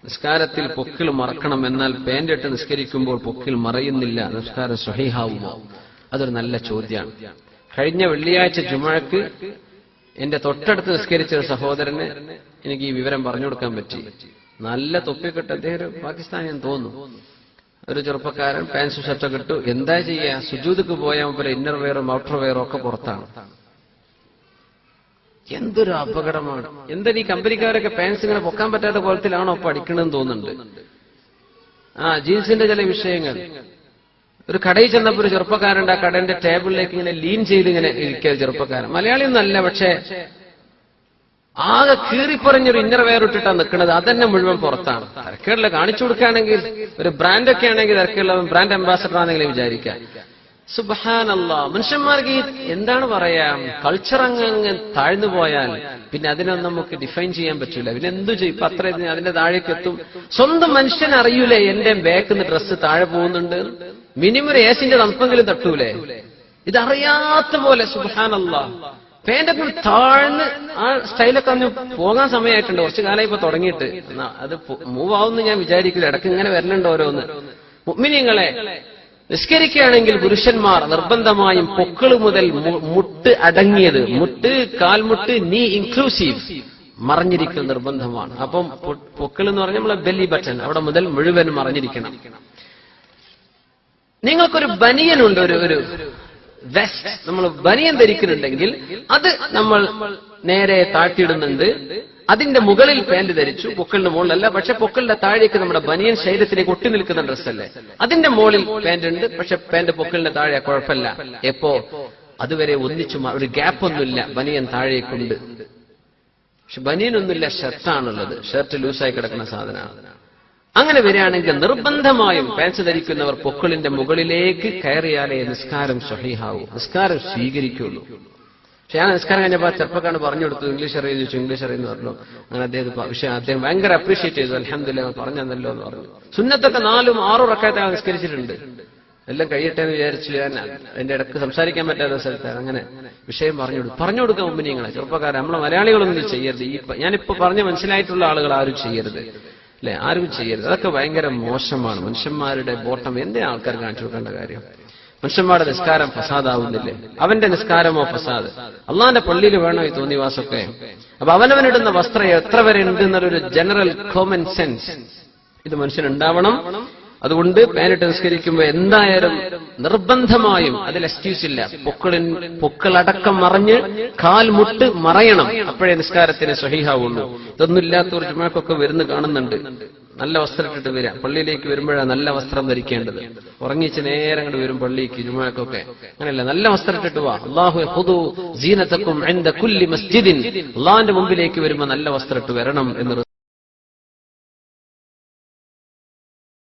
നിസ്കാരത്തിൽ പൊക്കിൾ മറക്കണം, എന്നാൽ പാന്റ് ഇട്ട് നിസ്കരിക്കുമ്പോൾ പൊക്കിൾ മറയുന്നില്ല, നിസ്കാരം സ്വഹീഹാവുമോ? അതൊരു നല്ല ചോദ്യമാണ്. കഴിഞ്ഞ വെള്ളിയാഴ്ച ജുമുഅക്ക് എന്റെ തൊട്ടടുത്ത് നിസ്കരിച്ച ഒരു സഹോദരന് എനിക്ക് ഈ വിവരം പറഞ്ഞു കൊടുക്കാൻ പറ്റി. നല്ല തൊപ്പിക്കെട്ട്, അദ്ദേഹം ഒരു പാകിസ്ഥാനിയെന്ന് തോന്നുന്നു, ഒരു ചെറുപ്പക്കാരൻ, പാൻസും ഷർട്ടൊക്കെ ഇട്ടു. എന്താ ചെയ്യാ, സുജൂദക്ക് പോയാൽ പോലെ ഇന്നർ വെയറും ഔട്ടർ വെയറും ഒക്കെ പുറത്താണ്. എന്തൊരു അപകടമാണ്! എന്തൊരു ഈ കമ്പനിക്കാരൊക്കെ പാൻസ് ഇങ്ങനെ പൊക്കാൻ പറ്റാത്ത കോലത്തിലാണോ ഇപ്പൊ അടിക്കണമെന്ന് തോന്നുന്നുണ്ട്. ജീൻസിന്റെ ചില വിഷയങ്ങൾ. ഒരു കടയിൽ ചെന്നപ്പോ ഒരു ചെറുപ്പക്കാരുണ്ട്, ആ കടന്റെ ടേബിളിലേക്ക് ഇങ്ങനെ ലീൻ ചെയ്ത് ഇങ്ങനെ ഇരിക്കുക ചെറുപ്പക്കാരൻ. മലയാളിയൊന്നല്ല, പക്ഷെ ആകെ കീറിപ്പറഞ്ഞൊരു ഇന്നർ വെയർ ഇട്ടിട്ടാണ് നിൽക്കുന്നത്. അതന്നെ മുഴുവൻ പുറത്താണ്. തിരക്കുകളിൽ കാണിച്ചു കൊടുക്കുകയാണെങ്കിൽ, ഒരു ബ്രാൻഡൊക്കെ ആണെങ്കിൽ തിരക്കുള്ള ബ്രാൻഡ് അംബാസഡർ ആണെങ്കിലും വിചാരിക്കാം. സുബ്ഹാനല്ലാഹ്, മനുഷ്യന്മാർക്ക് എന്താണ് പറയാ, കൾച്ചർ അങ്ങ് താഴ്ന്നു പോയാൽ പിന്നെ അതിനൊന്നും നമുക്ക് ഡിഫൈൻ ചെയ്യാൻ പറ്റൂല. പിന്നെ എന്തു ചെയ്യും? ഇപ്പൊ അത്ര അതിന്റെ താഴേക്ക് എത്തും. സ്വന്തം മനുഷ്യൻ അറിയൂലേ എന്റെ ബാക്കിന്ന് ഡ്രസ്സ് താഴെ പോകുന്നുണ്ട്? മിനിമം ഒരു ഏസിന്റെ തണുപ്പെങ്കിലും തട്ടൂലേ? ഇതറിയാത്ത പോലെ സുബ്ഹാനല്ലാഹ് പാന്റൊക്കെ താഴ്ന്ന് ആ സ്റ്റൈലൊക്കെ ഒന്ന് പോകാൻ സമയമായിട്ടുണ്ട്. കുറച്ചു കാലം ഇപ്പൊ തുടങ്ങിയിട്ട്. അത് മൂവ് ആവുമെന്ന് ഞാൻ വിചാരിക്കില്ല. ഇടയ്ക്ക് ഇങ്ങനെ വരണുണ്ട് ഓരോന്ന്. മുഅ്മിനീങ്ങളെ, നിസ്കരിക്കുകയാണെങ്കിൽ പുരുഷന്മാർ നിർബന്ധമായും പൊക്കിള് മുതൽ മുട്ട് അടങ്ങിയത്, മുട്ട്, കാൽമുട്ട്, നീ ഇൻക്ലൂസീവ് മറഞ്ഞിരിക്കൽ നിർബന്ധമാണ്. അപ്പം പൊക്കിൾ എന്ന് പറഞ്ഞാൽ നമ്മളെ ബെല്ലി ബട്ടൺ, അവിടെ മുതൽ മുഴുവൻ മറഞ്ഞിരിക്കണം. നിങ്ങൾക്കൊരു ബനിയനുണ്ട്, ഒരു വെസ്റ്റ്, നമ്മൾ ബനിയൻ ധരിക്കുന്നുണ്ടെങ്കിൽ അത് നമ്മൾ നേരെ താഴ്ത്തിയിടുന്നുണ്ട്. അതിന്റെ മുകളിൽ പാന്റ് ധരിച്ചു, പൊക്കിളിന്റെ മുകളിലല്ല. പക്ഷെ പൊക്കിളിന്റെ താഴേക്ക് നമ്മുടെ ബനിയൻ ശരീരത്തിലേക്ക് ഒട്ടി നിൽക്കുന്ന ഡ്രസ്സല്ലേ, അതിന്റെ മുകളിൽ പാന്റ് ഉണ്ട്. പക്ഷെ പാന്റ് പൊക്കിളിന്റെ താഴെ കുഴപ്പമില്ല. എപ്പോ? അതുവരെ ഒന്നിച്ചു, ഒരു ഗ്യാപ്പ് ഒന്നുമില്ല, ബനിയൻ താഴേക്കുണ്ട്. പക്ഷെ ബനിയനൊന്നുമില്ല, ഷർട്ടാണുള്ളത്. ഷർട്ട് ലൂസായി കിടക്കുന്ന സാധനമാണ്. അങ്ങനെ വരികയാണെങ്കിൽ നിർബന്ധമായും പാൻസ് ധരിക്കുന്നവർ പൊക്കിളിന്റെ മുകളിലേക്ക് കയറിയാലേ നിസ്കാരം സ്വഹീഹാവൂ, നിസ്കാരം സ്വീകരിക്കുള്ളൂ. പക്ഷെ ഞാൻ നിസ്കാരം കഴിഞ്ഞപ്പോൾ ചെറുപ്പക്കാരന് പറഞ്ഞു കൊടുത്തു, ഇംഗ്ലീഷ് അറിയുന്നു ചോദിച്ചു. ഇംഗ്ലീഷ് അറിയുന്നു പറഞ്ഞു. അങ്ങനെ അദ്ദേഹം ഭയങ്കര അപ്രീഷിയേറ്റ് ചെയ്തു. അൽഹംദുലില്ലാഹ് പറഞ്ഞല്ലോ എന്ന് പറഞ്ഞു. സുന്നത്തൊക്കെ 4ഉം 6ഉം റക്അത്ത് നിസ്കരിച്ചിട്ടുണ്ട്. എല്ലാം കഴിയട്ടെ എന്ന് വിചാരിച്ചു. ഞാൻ അതിന്റെ ഇടക്ക് സംസാരിക്കാൻ പറ്റാത്ത സ്ഥലത്ത് അങ്ങനെ വിഷയം പറഞ്ഞു കൊടുക്കാൻ മുമ്പിനിങ്ങളെ ചെറുപ്പക്കാരെ, നമ്മളെ മലയാളികളൊന്നും ചെയ്യരുത്. ഞാനിപ്പോ പറഞ്ഞ് മനസ്സിലായിട്ടുള്ള ആളുകൾ ആരും ചെയ്യരുത്, അല്ലെ? ആരും ചെയ്യരുത്. അതൊക്കെ ഭയങ്കര മോശമാണ്. മനുഷ്യന്മാരുടെ ബോട്ടം എന്തിനാ ആൾക്കാർ കാണിച്ചു കൊടുക്കേണ്ട കാര്യം? മനുഷ്യന്മാരുടെ നിസ്കാരം ഫസാദാവുന്നില്ലേ? അവന്റെ നിസ്കാരമോ ഫസാദ്? അള്ളാന്റെ പള്ളിയിൽ വേണോ ഈ തോന്നിവാസമൊക്കെ? അപ്പൊ അവനവനിടുന്ന വസ്ത്രം എത്ര വരെ ഉണ്ട് എന്നുള്ളൊരു ജനറൽ കോമൺ സെൻസ് ഇത് മനുഷ്യനുണ്ടാവണം. അതുകൊണ്ട് പാനിട്ട് നിസ്കരിക്കുമ്പോൾ എന്തായാലും നിർബന്ധമായും അതിൽ എക്സ്ക്യൂസ് ഇല്ല. പൊക്കളടക്കം മറഞ്ഞ് കാൽമുട്ട് മറയണം, അപ്പോഴേ നിസ്കാരത്തിന് സ്വഹീഹാവുള്ളൂ. ഇതൊന്നും ഇല്ലാത്തവർ ജുമാക്കൊക്കെ വരുന്ന കാണുന്നുണ്ട്. നല്ല വസ്ത്രം ഇട്ടിട്ട് വരിക. പള്ളിയിലേക്ക് വരുമ്പോഴാണ് നല്ല വസ്ത്രം ധരിക്കേണ്ടത്. ഉറങ്ങിച്ച് നേരെ അങ്ങോട്ട് വരും പള്ളിക്ക്, ജുമാക്കൊക്കെ അങ്ങനെയല്ല. നല്ല വസ്ത്രം ഇട്ടിട്ട് വാ. അല്ലാഹു ഖുദു സീനതകും ഇൻദ കുല്ലി മസ്ജിദിൻ, അല്ലാഹുവിന്റെ മുമ്പിലേക്ക് വരുമ്പോൾ നല്ല വസ്ത്രം ഇട്ട് വരണം എന്ന്